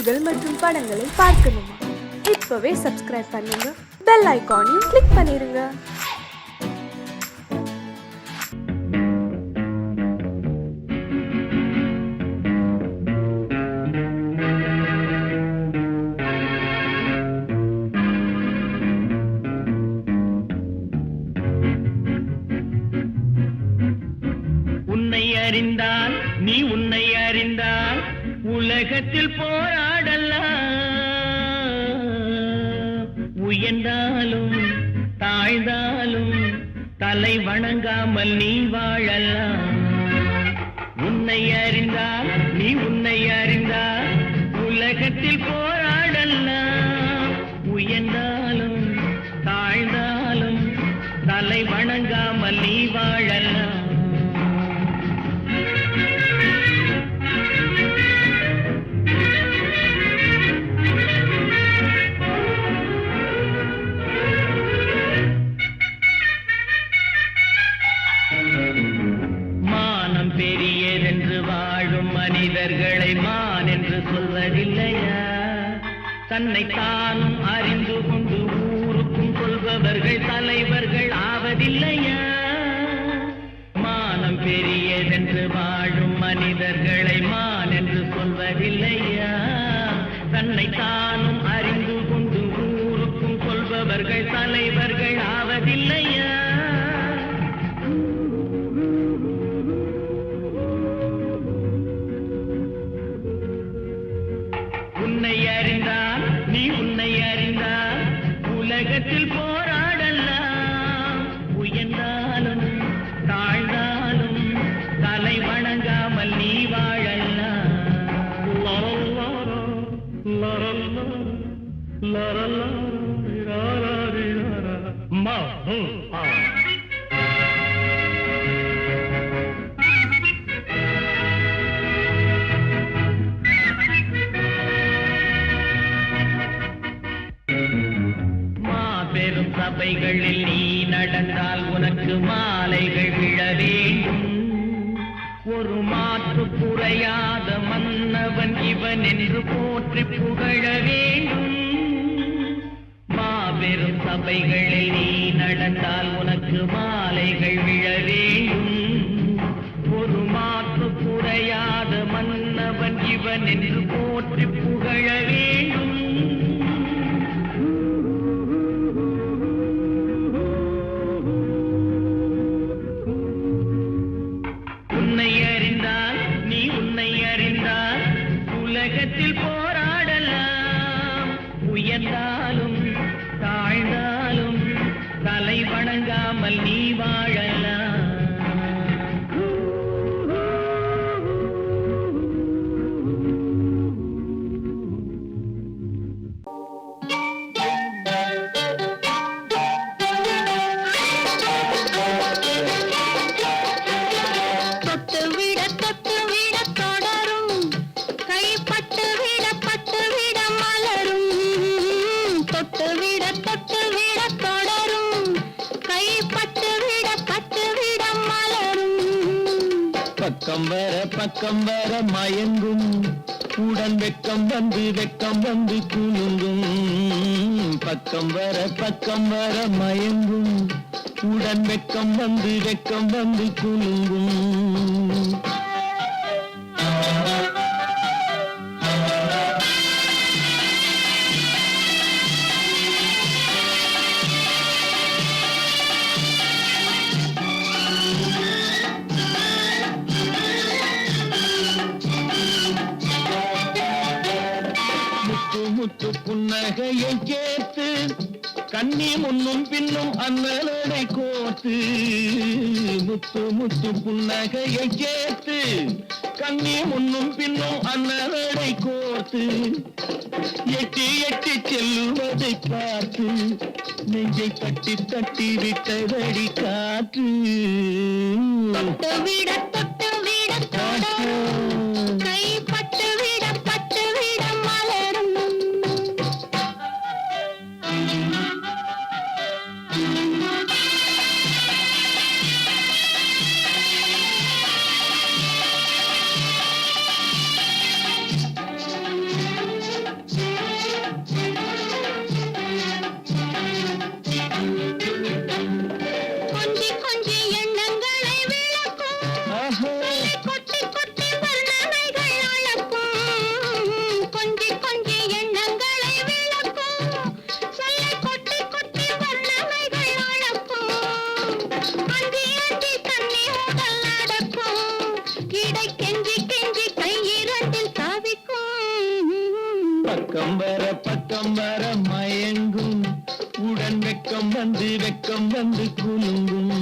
செய்திகள் மற்றும் படங்களை பார்க்கணுமா? இப்பவே சப்ஸ்கிரைப் பண்ணுங்க, பெல் ஐகானையும் கிளிக் பண்ணிருங்க. உன்னை அறிந்தால் நீ உன்னை அறிந்தால் உலகத்தில் போராடலாம். உயர்ந்தாலும் தாழ்ந்தாலும் தலை வணங்காமல் நீ வாழலாம். உன்னை அறிந்தால் நீ உன்னை அறிந்தால் உலகத்தில் போராடலாம். உயர்ந்தாலும் தாழ்ந்தாலும் தலை வணங்காமல் நீ வாழலாம். மானம் பெரியதென்று வாழும் மனிதர்களை மான் என்று சொல்வதில்லையா? தன்னை தானும் அறிந்து கொண்டு ஊருக்கும் சொல்பவர்கள் தலைவர்கள் ஆவதில்லையா? மானம் பெரியதென்று வாழும் மனிதர்களை மான் என்று சொல்வதில்லையா? தன்னை தானும் அறிந்து கொண்டு ஊருக்கும் சொல்பவர்கள் தலைவர்கள் ஆவதில்லையா? உன்னை அறிந்தால் நீ உன்னை அறிந்தால் உலகத்தில் போராடலாம். உயர்ந்தாலும் தாழ்ந்தாலும் தலை வணங்காமல் நீ வாழலாம். மாபெரும் சபைகளில் நீ நடந்தால் உனக்கு மாலைகள் விழ வேண்டும். ஒரு மாற்று குறையாத மன்னவன் இவன் என்று போற்றி புகழ வேண்டும். மாபெரும் சபைகளில் நீ நடந்தால் உனக்கு மாலைகள் விழ வேண்டும். ஒரு மாற்று குறையாத மன்னவன் இவன் என்று போற்றி புகழ வேண்டும். உன்னை அறிந்தால் நீ உன்னை அறிந்தால் உலகத்தில் போராடலாம். உயர்ந்தாலும் தாழ்ந்தாலும் தலை வணங்காமல் நீ வாழலாம். பக்கம் வர மயங்கும் உடன் வெக்கம் வந்து குலுங்கும். பக்கம் வர மயங்கும் உடன் வெக்கம் வந்து குலுங்கும். முத்து புன்னகையை கேட்டு கண்ணி முன்னும் பின்னும் அண்ணலடை கோர்த்து. முத்து புன்னகையை கேட்டு கண்ணி முன்னும் பின்னும் அண்ணலடை கோர்த்து. எட்டி செல்லுவதை பார்த்து நெஞ்சை தட்டி விட்டதடி காற்று. தொட்டு விட கை பட்டு விட மலரும். பக்கம் வர மயங்கும் உடன் வெக்கம் வந்து குலுங்கும்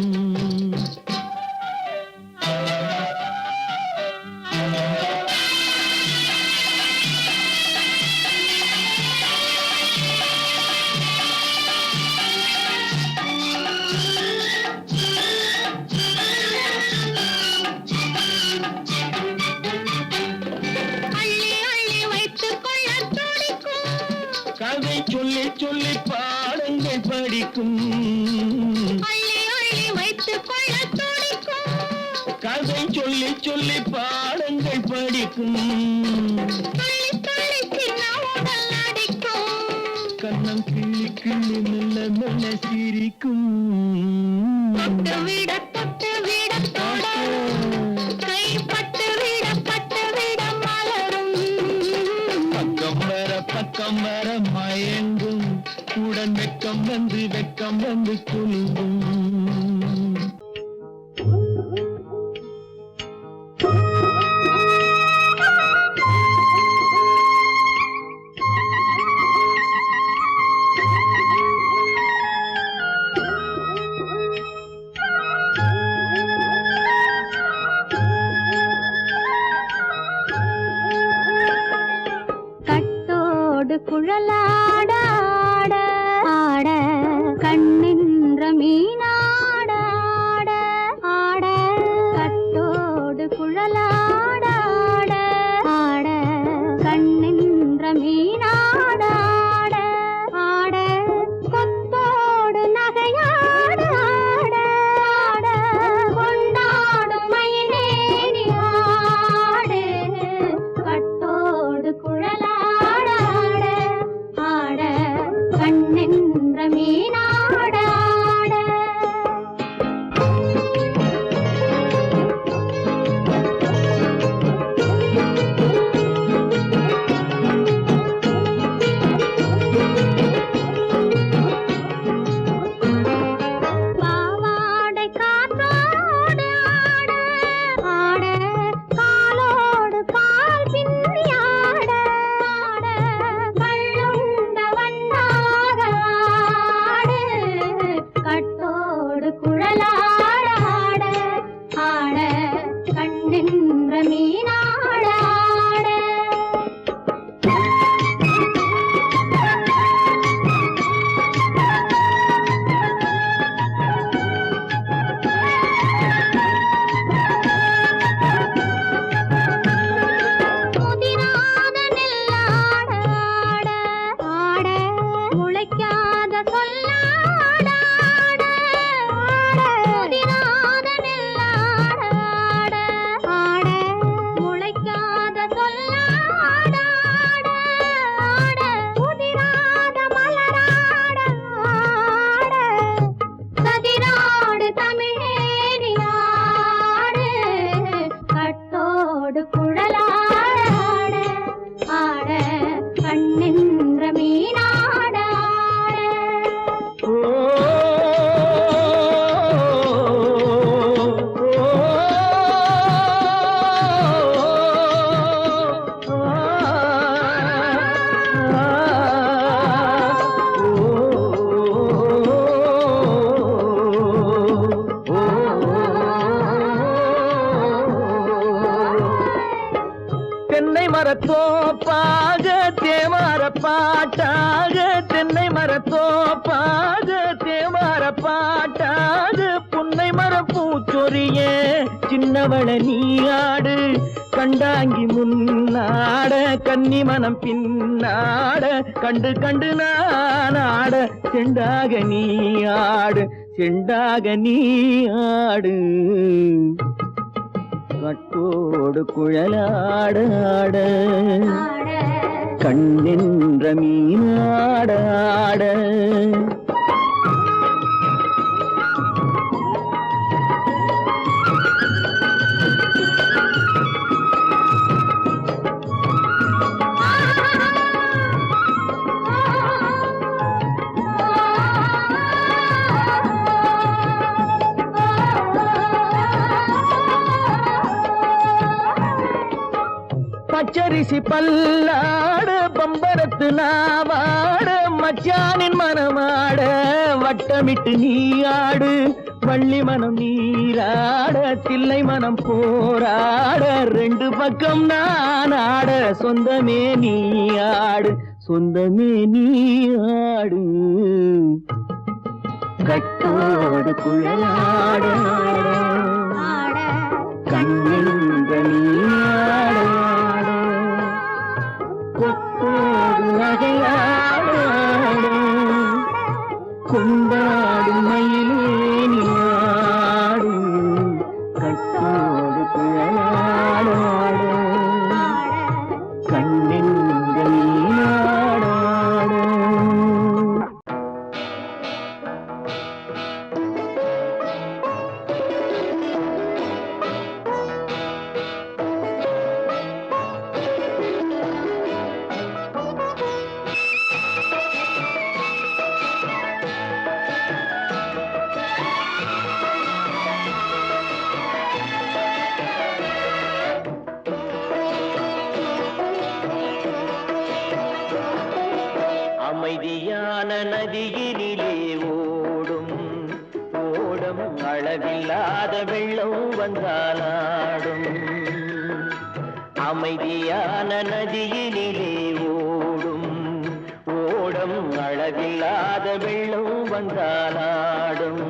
கதை சொல்லி சொல்லி பாடங்கள் படிக்கும் கதை சொல்லி சொல்லி பாடங்கள் படிக்கும் கண்ணம் கிள்ளி கிள்ளி மெல்ல மெல்ல சிரிக்கும் பக்கம் வர மயங்கும் உடன் வெக்கம் வந்து குலுங்கும் குழலாட ஆட ஆட கண்ணின்ற மீனாட ஆட ஆட கட்டோடு குழலாட ஆட ஆட கண்ணின்ற மீனாட ஆட ஆட கொத்தோடு நகையாட ஆட ஆட கொண்டாடும் மயிலேனி ஆடு கட்டோடு குழலாட கண்ணென்ற மீனாட பாவாடை காத்தோடு ஆட ஆட காலோடு கால் பின்னி ஆட ஆட கள்ளுண்ட வண்ணாக ஆடு கட்டோடு குழலாட ஆட ஆட கண்ணென்ற மீனாட ஆட முதிராத நெல்லாட ஆட ஆட முளைக்காத சொல்லாட ஆட ஆட முதிராத நெல்லாட ஆட ஆட முளைக்காத சொல்லாட ஆட ஆட முதிராத மலராட ஆட கதிராடு தமிழேனி ஆடு கட்டோடு குழலாட ஆட கண்ணென்ற மீனாட தென்னை மரத்தோப்பாக தேமார பாட்டாக தென்னை மரத்தோப்பாக தேமார பாட்டாக புன்னை மரப்பூச்சொரிய சின்னவள நீயாடு கண்டாங்கி முன்னாட கன்னி மனம் பின்னாட கண்டு கண்டு நானாட செண்டாக நீயாடு கட்டோடு குழலாட ஆட கண்ணென்ற மீனாட ஆட பச்சரிசி பல்லாட பம்பரத்து நாவாட மச்சானின் மனமாட வட்டமிட்டு நீ ஆடு வள்ளி மனம் நீராட தில்லை மனம் போராட ரெண்டு பக்கம் நான் ஆட சொந்தமே நீ ஆடு சொந்தமே நீ ஆடு கட்டோடு குழலாட ஆட கண்ணின்ற நீயாட கொத்தோடு நகையாட கொண்டாடும் மயிலே நீயாடு கட்டோடு குழலாட கண்ணின்ற நீயாட அமைதியான நதியினிலே ஓடும் ஓடம் அளவில்லாத வெள்ளம் வந்தாலாடும் அமைதியான நதியினிலே ஓடும் ஓடம் அளவில்லாத வெள்ளம் வந்தாலாடும்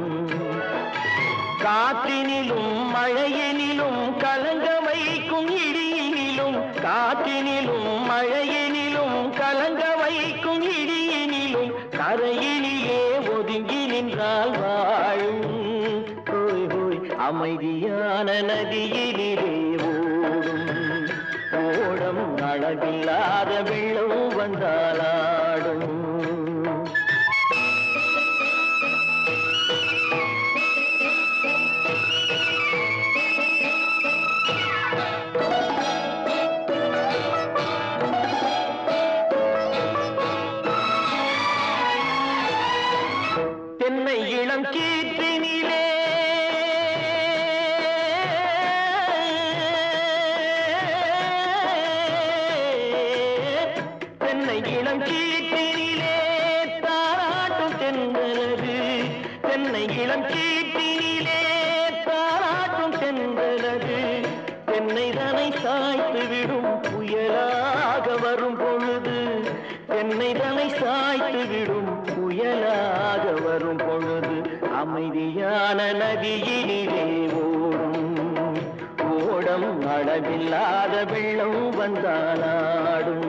காற்றினிலும் மழையினிலும் கலங்க வைக்கும் இடியினிலும் காற்றினிலும் மழையினிலும் கலங்க வைக்கும் இடியினிலும் கரையினிலே ஒதுங்கி நின்றால் வாழும் ஹோய் ஹோய் அமைதியான நதியினிலே ஓடும் ஓடம் அளவில்லாத வெள்ளம் வந்தாலாடும் தென்னை இளம் கீற்றினிலே தென்னை இளம் கீற்றினிலே தாராட்டும் தென்றலது தென்னை இளம் கீற்றினிலே தாராட்டும் தென்றலது தென்னைதனை சாய்த்து விடும் புயலாக வரும் பொழுது தென்னைதனை சாய்த்து விடும் புயலாக வரும் பொழுது அமைதியான நதியினிலே ஓடும் ஓடம் அளவில்லாத வெள்ளம் வந்தாலாடும்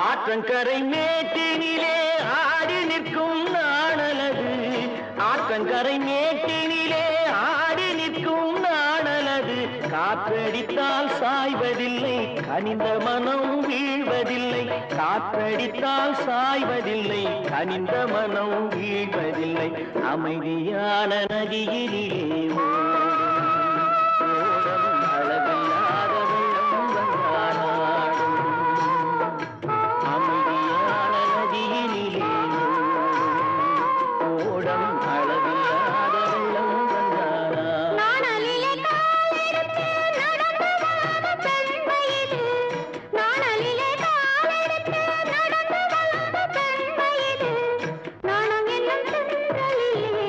ஆற்றங்கரை மேட்டினிலே ஆடி நிற்கும் நாணலது ஆற்றங்கரை மேட்டினிலே ஆடி நிற்கும் நாணலது காற்றடித்தால் சாய்வதில்லை கனிந்த மனம் வீழ்வதில்லை காற்றடித்தால் சாய்வதில்லை கனிந்த மனம் வீழ்வதில்லை அமைதியான நதியினிலே ஓடும் அளவில்லாத வெள்ளம் வந்தாலாடும் அமைதியான நதியினிலே ஓடம் அளவில்லாத வெள்ளம் வந்தாலாடும் நாணலிலே காலெடுத்து நடந்து வளர்ந்த பெண்மையிது நாணலிலே காலெடுத்து நடந்து வளர்ந்த பெண்மையிது நாணம் என்னும் சென்றலிலே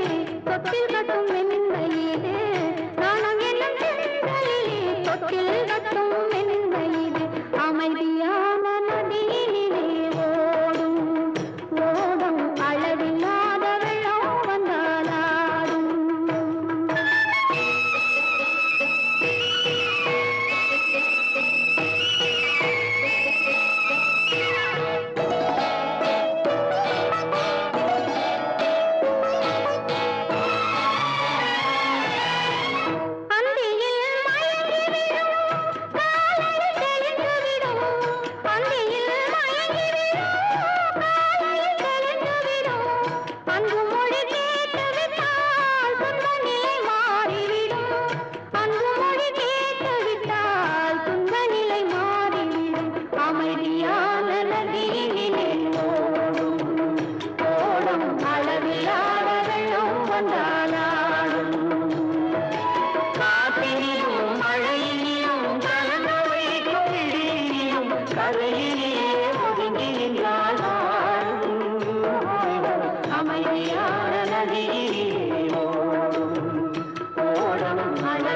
தொட்டில் கட்டும் மென்மையிது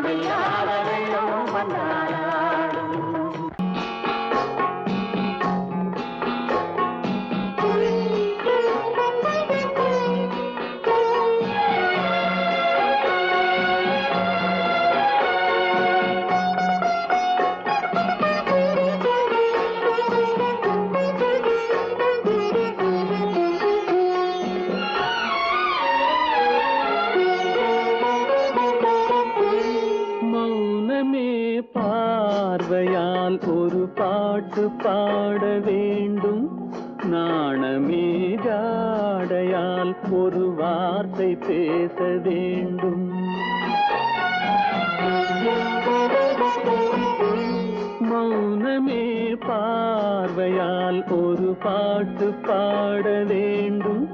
அதில் ஆட வெள்ளம் வந்தாடும். பார்வையால் ஒரு பாட்டு பாட வேண்டும், நாணமே ஜாடையால் ஒரு வார்த்தை பேச வேண்டும். மௌனமே பார்வையால் ஒரு பாட்டு பாட வேண்டும்,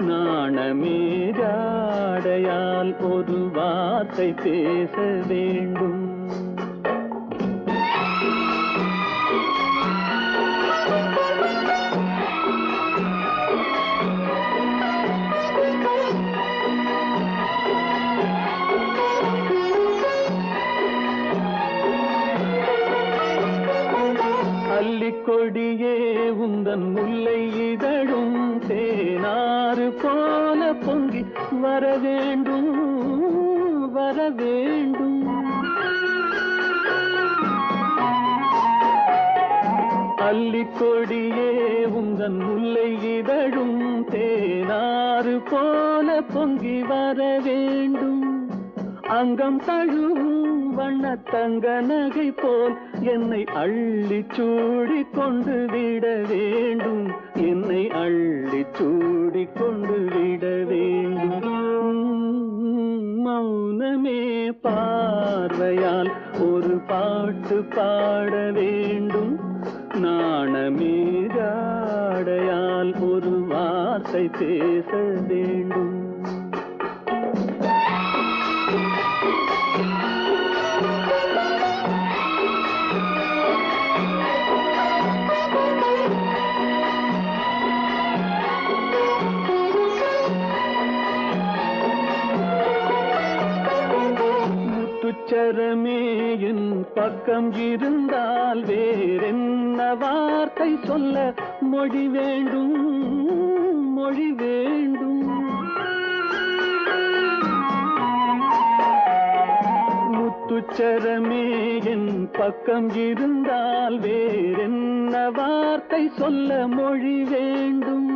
நாணமே ஜாடையால் ஒரு வார்த்தை பேச வேண்டும். கொடியே உந்தன் முல்லை இதழும் தேனாறு போல பொங்கி வர வேண்டும், வர வேண்டும். அல்லிக்கொடியே உந்தன் முல்லை இதழும் தேனாறு போல பொங்கி வர வேண்டும். அங்கம் தழுவும் வண்ணத்தங்க நகை போல் என்னை அள்ளி சூடி கொண்டு விட வேண்டும், என்னை அள்ளி சூடி கொண்டு விட வேண்டும். மௌனமே பார்வையால் ஒரு பாட்டு பாட வேண்டும், நாணமே ஜாடையால் ஒரு வார்த்தை பேச வேண்டும். முத்துச்சரமே என் பக்கம் இருந்தால் வேறென்ன வார்த்தை சொல்ல மொழி வேண்டும், மொழி வேண்டும். முத்துச்சரமே என் பக்கம் இருந்தால் வேறென்ன வார்த்தை சொல்ல மொழி வேண்டும்.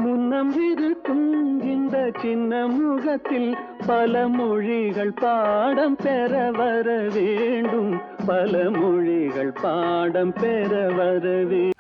முன்னம் இருக்கும் இந்த சின்ன முகத்தில் பல மொழிகள் பாடம் பெற வர வேண்டும், பல மொழிகள் பாடம் பெற வர வேண்டும்.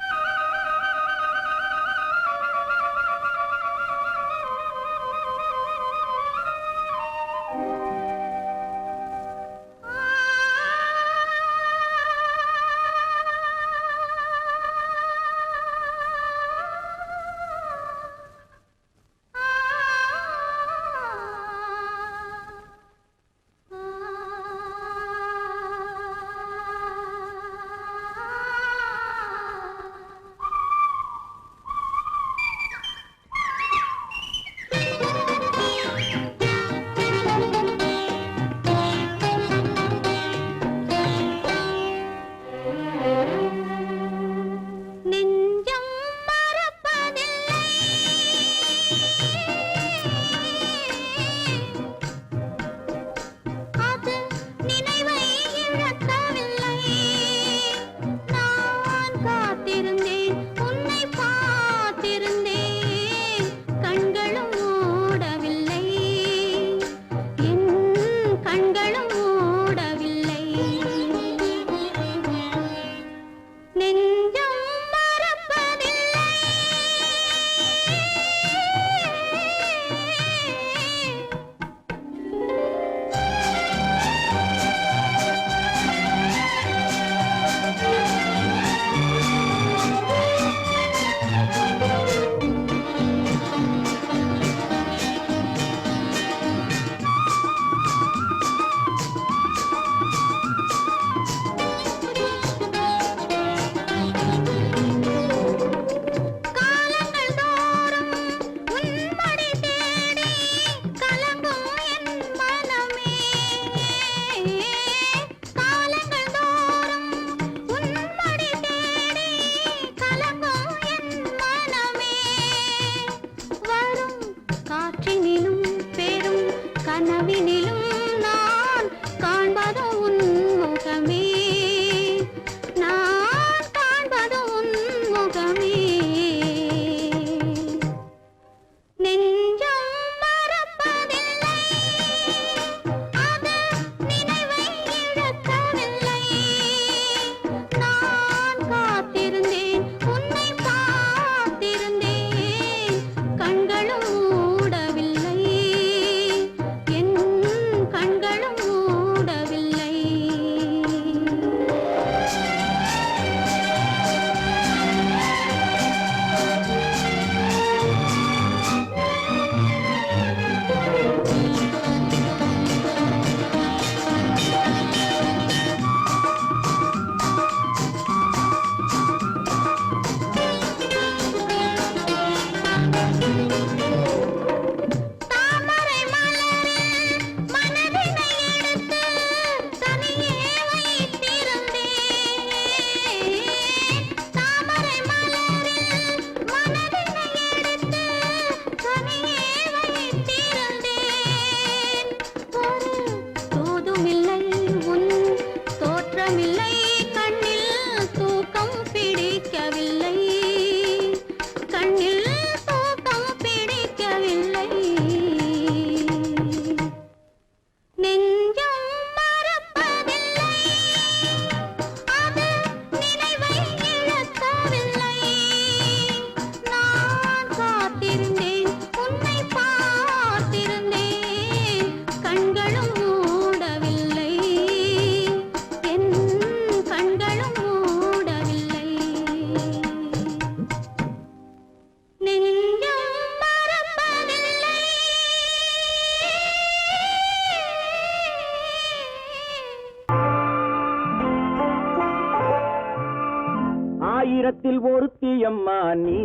ஆயிரத்தில் ஒருத்தியம்மா நீ,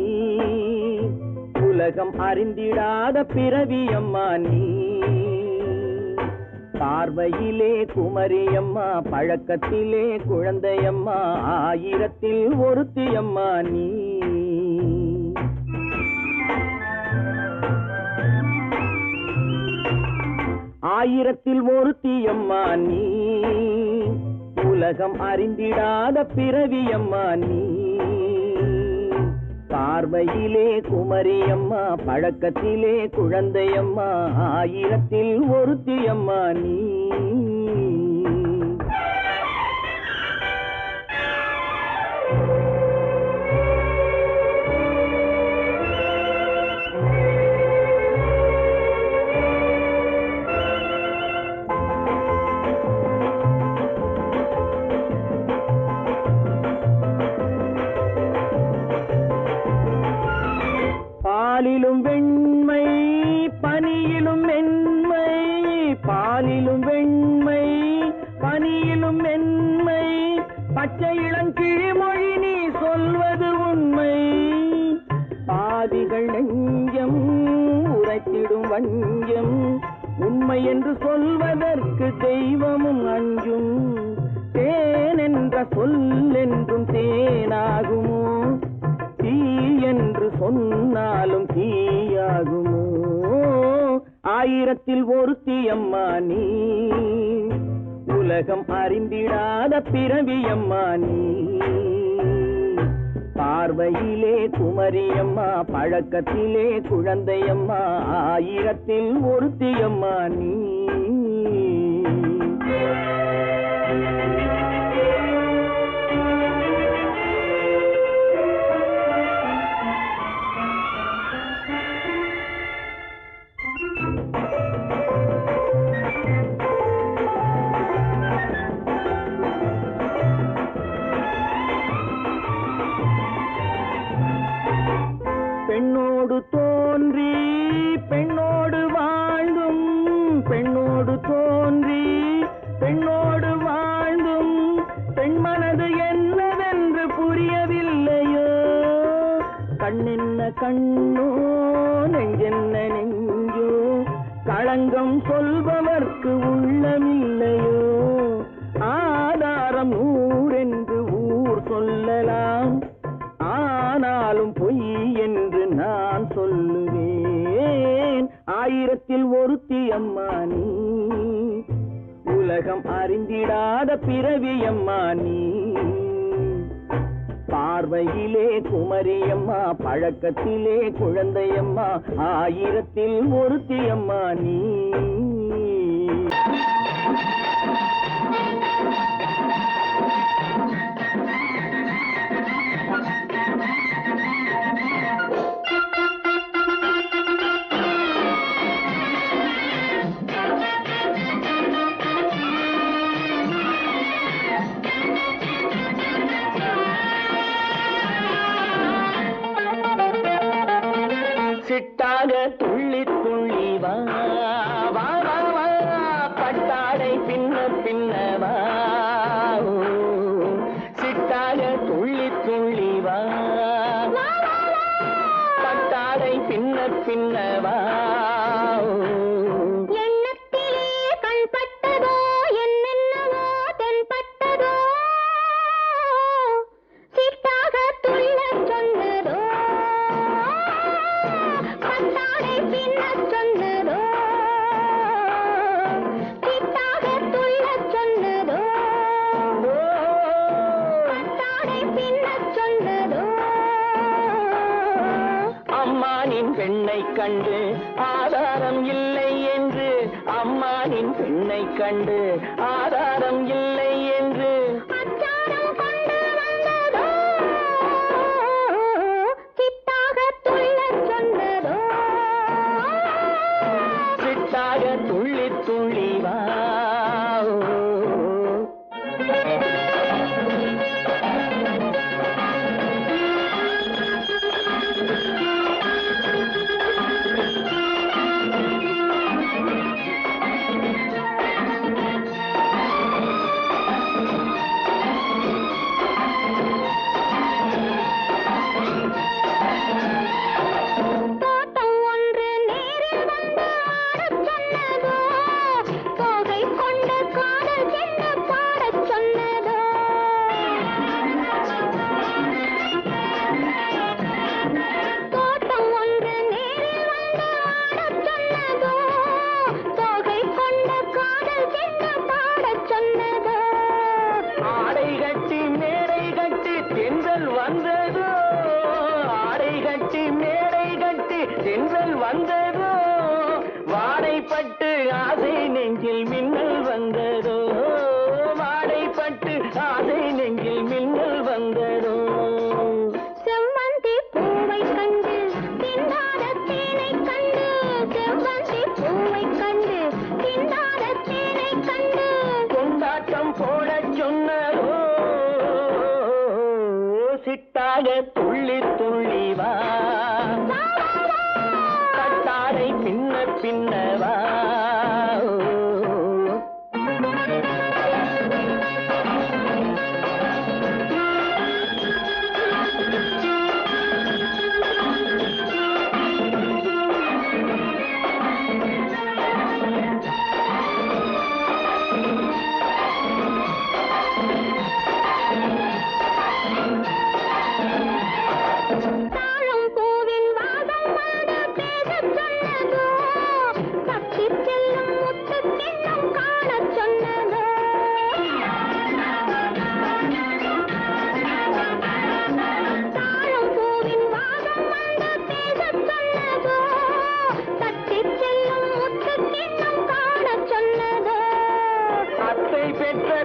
உலகம் அறிந்திடாத பிறவியம்மா நீ. பார்வையிலே குமரியம்மா, பழக்கத்திலே குழந்தையம்மா, ஆயிரத்தில் ஒருத்தியம்மா நீ. ஆயிரத்தில் ஒருத்தியம்மா நீ, உலகம் அறிந்திடாத பிறவியம்மா நீ. பார்வையிலே குமரியம்மா, பழக்கத்திலே குழந்தையம்மா, ஆயிரத்தில் ஒருத்தியம்மா நீ. பாலிலும் வெண்மை பனியிலும் மென்மை, பாலிலும் வெண்மை பனியிலும் மென்மை, பச்சை இளங்கிழிமொழி நீ சொல்வது உண்மை. பாதிகள் நெஞ்சம் உரைத்திடும் வஞ்சம், உண்மை என்று சொல்வதற்கு தெய்வமும் அஞ்சும். தேன் என்ற சொல் என்றும் தேனாகுமோ, தீ என்று சொன்னாலும் தீயாகுமோ. ஆயிரத்தில் ஒருத்தியம்மா நீ, உலகம் அறிந்திடாத பிறவியம்மா நீ. பார்வையிலே குமரியம்மா, பழக்கத்திலே குழந்தையம்மா, ஆயிரத்தில் ஒருத்தியம்மா நீ. பெண்ணோடு தோன்றி பெண்ணோடு வாழ்ந்தும், பெண்ணோடு தோன்றி பெண்ணோடு வாழ்ந்தும், பெண் மனது என்னவென்று புரியவில்லையோ. கண்ணென்ன கண்ணோ, நெஞ்சென்ன நெஞ்சோ, களங்கம் சொல்பவர்க்கு உள்ளமில்லையோ. ஆதாரம் ஊரென்று ஊர் சொல்லலாம், ஆனாலும் பொய் என்று நான் சொல்லுவேன். ஆயிரத்தில் ஒருத்தியம்மா நீ, உலகம் அறிந்திடாத பிறவியம்மா நீ. பார்வையிலே குமரியம்மா, பழக்கத்திலே குழந்தையம்மா, ஆயிரத்தில் ஒருத்தியம்மா நீ. சிட்டாக துள்ளி துள்ளி வா வா வா வா, பட்டாடை பின்ன பின்ன வா. சிட்டாக துள்ளி துள்ளி வா, பட்டாடை பின்ன பின்ன வா. பெண்ணை கண்டு ஆதாரம் இல்லை என்று, அம்மானின் பெண்ணை கண்டு ஆதாரம் இல்லை என்று அச்சாரம் கொண்டு வந்ததோ, சித்தாக துள்ளச் சொன்னதோ. சித்தாக துள்ளி துள்ளி வா. சிட்டாக துள்ளி துள்ளி வா கட்டாரை பின்ன பின்னவா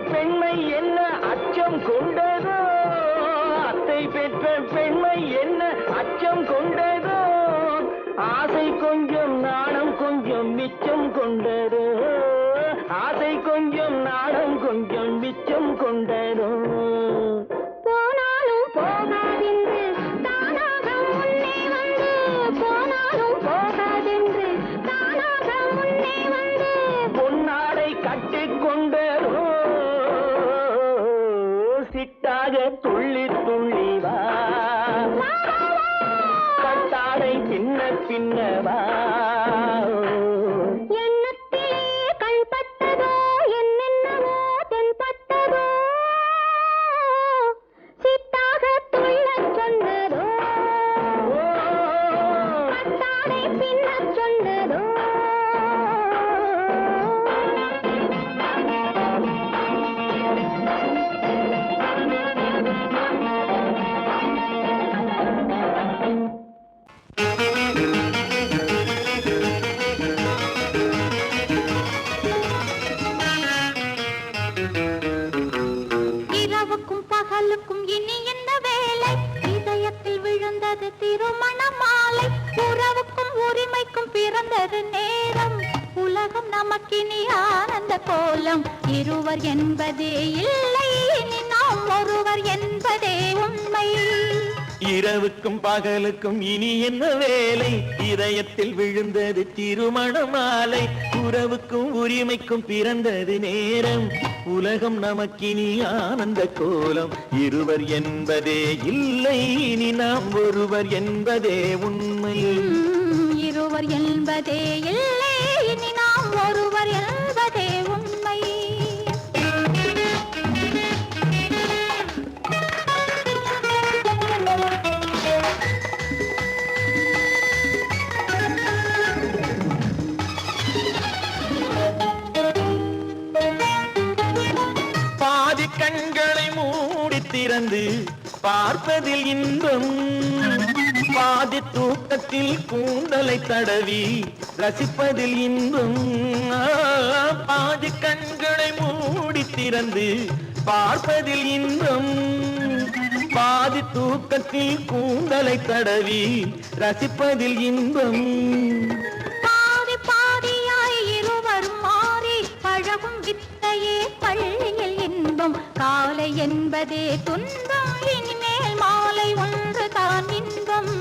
பெண்மை என்ன அச்சம் கொண்டதோ அத்தை பெற்ற பெண்மை என்ன அச்சம் கொண்டதோ ஆசை கொஞ்சம் நாணம் கொஞ்சம் மிச்சம் கொண்டதோ ஆசை கொஞ்சம் நாணம் கொஞ்சம் மிச்சம் கொண்டதோ போனாலும் போகாதென்று தானாக முன்னே வந்து போனாலும் போகாதென்று தானாக முன்னே வந்து பொன்னாடை கட்டிக்கொண்டதோ சிட்டாக துள்ளி துள்ளி வா கட்டாடை பின்ன பின்னவா எண்ணத்திலே கண்பட்டதோ என்னென்னவோ தென்பட்டதோ சிட்டாக துள்ளச் சொன்னதோ கட்டாடை பின்னச் சொன்னதோ இரவுக்கும் பகலுக்கும் இனி என்ன வேலை இதயத்தில் விழுந்தது திருமண மாலை உறவுக்கும் உரிமைக்கும் பிறந்தது நேரம் உலகம் நமக்கினி ஆனந்த கோலம் இருவர் என்பதே இல்லை இனி நாம் ஒருவர் என்பதே உண்மை இரவுக்கும் பகலுக்கும் இனி என்ன வேலை இதயத்தில் விழுந்தது திருமண மாலை உறவுக்கும் உரிமைக்கும் பிறந்தது நேரம் உலகம் நமக்கினி ஆனந்த கோலம் இருவர் என்பதே இல்லை இனி நாம் ஒருவர் என்பதே உண்மை இருவர் என்பதே இல்லை இனி நாம் ஒருவர் என்பதே உண்மை பாதி கண்களை மூடி திறந்து பார்ப்பதில் இன்பம் பாதி தூக்கத்தில் கூந்தலை தடவி ரசிப்பதில் இன்பம் பாதி கண்களை மூடி திறந்து பார்ப்பதில் இன்பம் பாதி தூக்கத்தில் கூந்தலை தடவி ரசிப்பதில் இன்பம் பாதி பாதியாய் இருவரும் மாறி பழகும் வித்தையே பள்ளியில் இன்பம் காலை என்பதே துன்பம் இனிமேல் மாலை ஒன்று தான் இன்பம்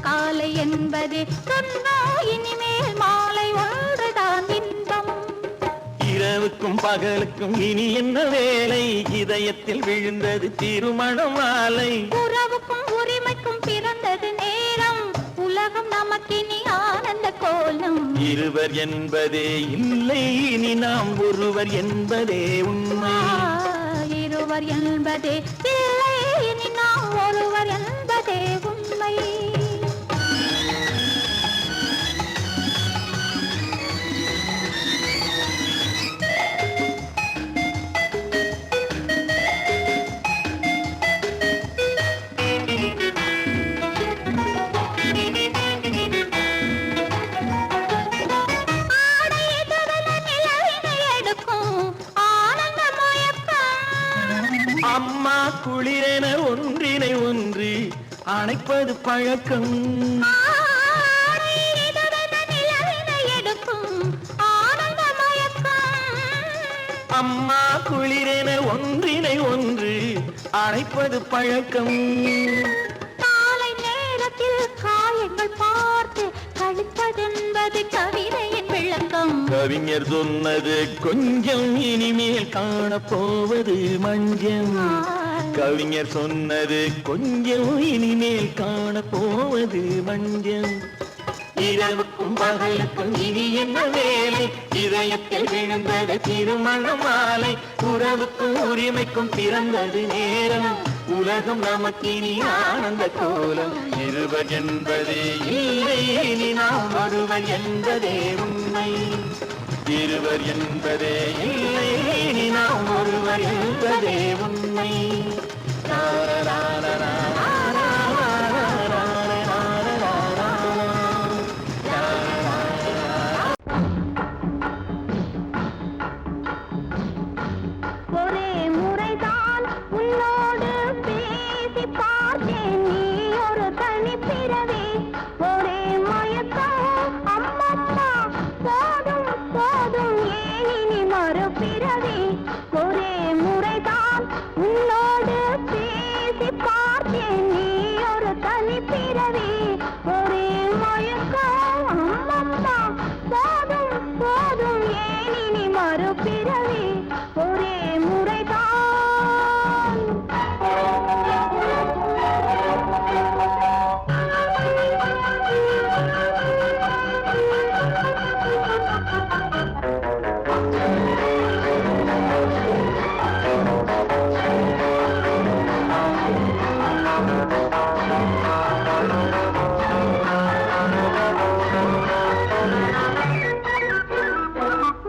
காலை என்பதே துன்பம் இனிமேல் மாலை ஒன்று தான் இன்பம் இரவுக்கும் பகலுக்கும் இனி என்ன வேலை இதயத்தில் விழுந்தது திருமண மாலை உறவுக்கும் உரிமைக்கும் பிறந்தது நேரம் உலகம் நமக்கினி ஆனந்த கோலம் இருவர் என்பதே இல்லை இனி நாம் ஒருவர் என்பதே உண்மை இருவர் என்பதே இல்லை இனி நாம் ஒருவர் என்பதே உண்மை அம்மா குளிரென ஒன்றினை ஒன்று அணைப்பது பழக்கம் அம்மா குளிரென ஒன்றினை ஒன்று அணைப்பது பழக்கம். காலை நேரத்தில் காயங்கள் பார்த்து கழிப்பதென்பது கவிதையின் விளக்கம். கவிஞர் சொன்னது கொஞ்சம் இனிமேல் காணப்போவது மஞ்சள். கவிஞர் சொன்னது கொஞ்சம் இனிமேல் காணப்போவது மஞ்சள். இரவுக்கும் பகலுக்கும் இனி என்ன வேலை, இதயத்தில் விழுந்தது திருமண மாலை. உறவுக்கும் உரிமைக்கும் பிறந்தது நேரம், உலகம் நமக்கினி ஆனந்த கோலம். இருவர் என்பதே இல்லை, இனி நாம் ஒருவர் என்பதே உண்மை. இருவர் என்பதே இல்லை, இனி நாம் ஒருவர் என்பதே உண்மை. ஒரே முறைதான் உன்னோடு பேசி பார்த்தேன், நீ ஒரு தனிப்பிறவி. ஒரே மயக்கம் அம்மம்மா, போதும் போதும் ஏன் இனி மறுபிறவி. ஒரே முறைதான் உன்னோடு பேசி பார்த்தேன், நீ ஒரு தனிப்பிறவி. ஒரே மயக்கம் அம்மம்மா, போதும் போதும் ஏன் இனி மறுபிறவி. ஒரே முறைதான்.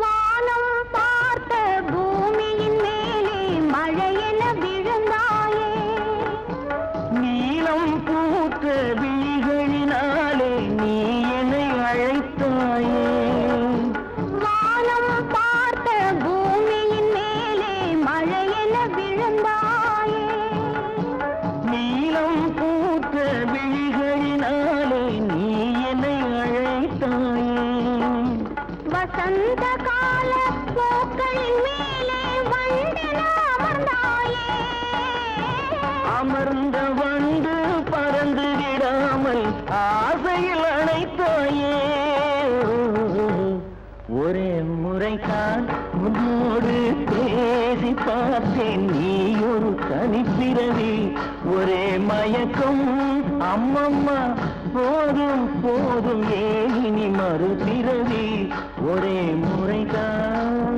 வானம் பார்த்த பூமியின் மேலே மழையென விழுந்தாயே. நீலம் பூத்த விழிகளினாலே நீ என்னை அழைத்தாயே. வானம் பார்த்த பூமியின் மேலே மழையென விழுந்தாயே. நீலம் பூத்த விழிகளினாலே நீ என்னை அழைத்தாயே. வசந்த கால பூக்களின் மேலே வண்டென அமர்ந்தாயே. அமர்ந்த வண்டு பறந்து விடாமல் ஆசையில் அணைத்தாயே. ஒரே முறைதான் உன்னோடு பேசி பார்த்தேன், நீ ஒரு தனிப்பிறவி. ஒரே மயக்கம் அம்மம்மா, போதும் போதும் ஏன் இனி மறுபிறவி. ஒரே முறைதான்.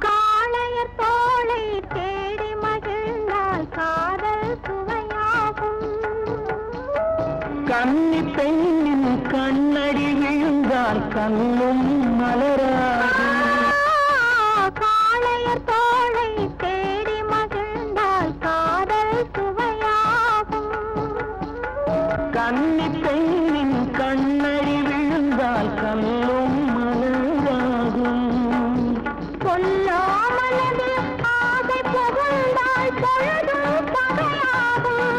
காளையர் தோளை தேடி மகிழ்ந்தால் காதல் சுவையாகும். கன்னி பெண்ணின் கண்ணடி விழுந்தால் கண்ணும் மலராகும். காளையர் தோளை தேடி மகிழ்ந்தால் காதல் சுவையாகும். கன்னி பெண்ணின் கண்ணடி விழுந்தால் கண்ணும் மலராகும். கொல்லாமலது ஆசை புகுந்தால் பொழுதும் பகையாகும்.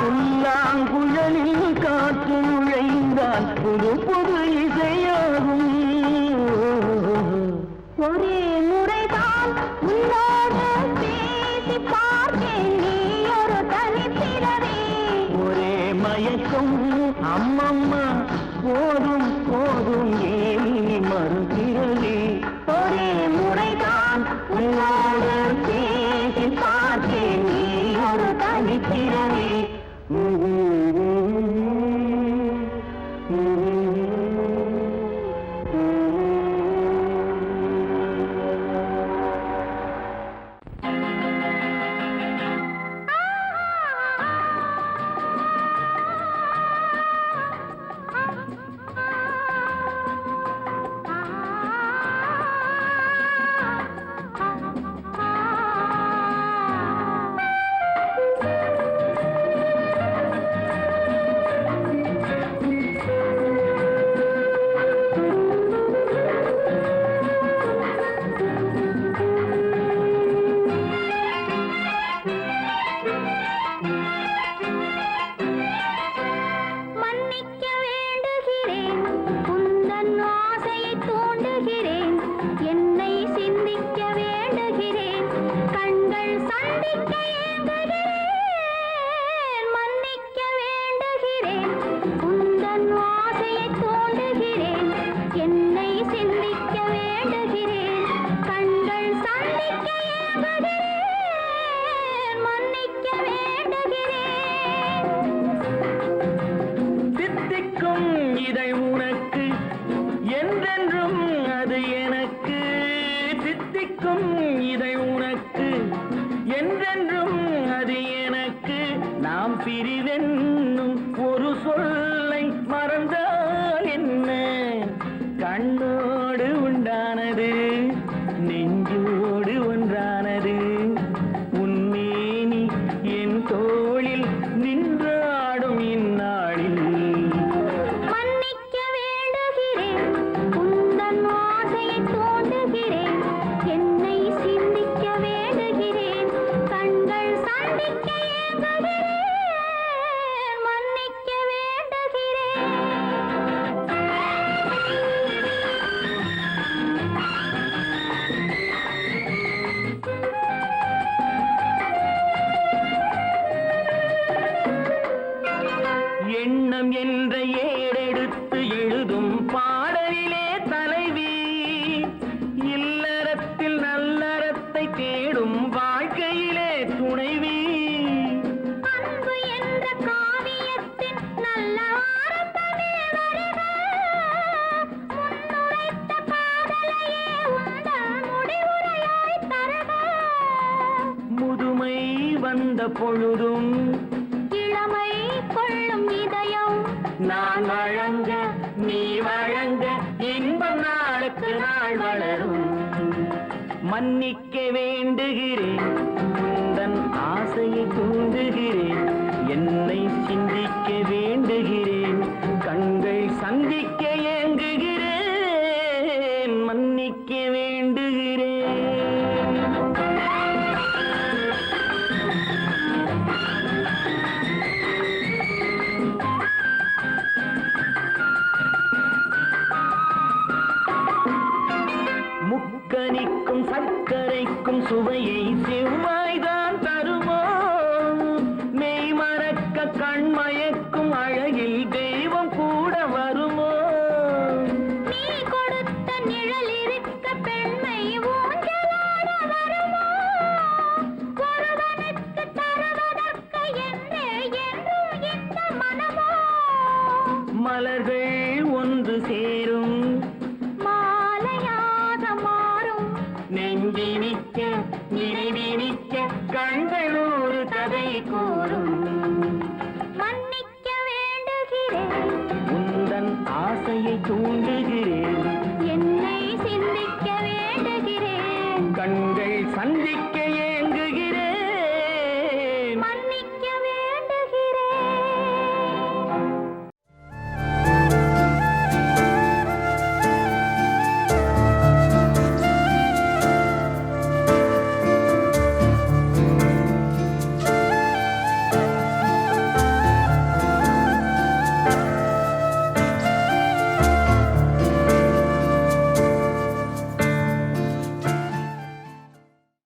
புல்லாங்குழலில் காற்று நுழைந்தால் புது புது இசையாகும். ஒரே முறைதான் உன்னோடு பேசி பார்த்தேன், நீ ஒரு தனிப்பிறவி. ஒரே மயக்கம் அம்மம்மா, போதும் போதும் ஏன் இனி மறுபிறவி. ஒரே முறைதான் உன்னோடு பேசி பார்த்தேன், நீ ஒரு தனிப்பிறவி. ஆ தித்திக்கும் இதை உனக்கு என்றென்றும் அது எனக்கு தித்திக்கும் இதை உனக்கு என்றென்றும் அது எனக்கு நாம் பிரிவென்னும் ஒரு சொல்லை மறந்தால் என்ன கண்ணோடு உண்டானது நெஞ்சோடு ஒன்றானது உன்மேனி என் தோளில் நின்றாடும் இந்நாளில் மன்னிக்க வேண்டுகிறேன் உந்தன் ஆசையை தூண்டுகிறேன் என்னை சிந்திக்க வேண்டுகிறேன் கண்கள் சந்திக்க ஏங்குகிறேன் மன்னிக்க வேண்டுகிறேன் எண்ணம் என்ற ஏடெடுத்து எழுதும் பாடலிலே தலைவி இல்லறத்தில் நல்லறத்தை தேடும் வாழ்க்கையிலே துணைவி அன்பு என்ற காவியத்தின் நல்ல ஆரம்பமே வருக முன்னுரைத்த காதலையே உந்தன் முடிவுரையாய் தருக முதுமை வந்த பொழுதும் இளமை கொள்ளும் இதயம் நான் வழங்க நீ வழங்க இன்பம் நாளுக்கு நாள் வளரும் மன்னிக்க வேண்டுகிறேன் உந்தன் ஆசையை தூண்டுகிறேன் என்னை சிந்திக்க வேண்டுகிறேன் கண்கள் சந்திக்க ஏங்குகிறேன் மன்னிக்க வேண்டுகிறேன் முக்கனிக்கும் சர்க்கரைக்கும் சுவையை செவ்வாய்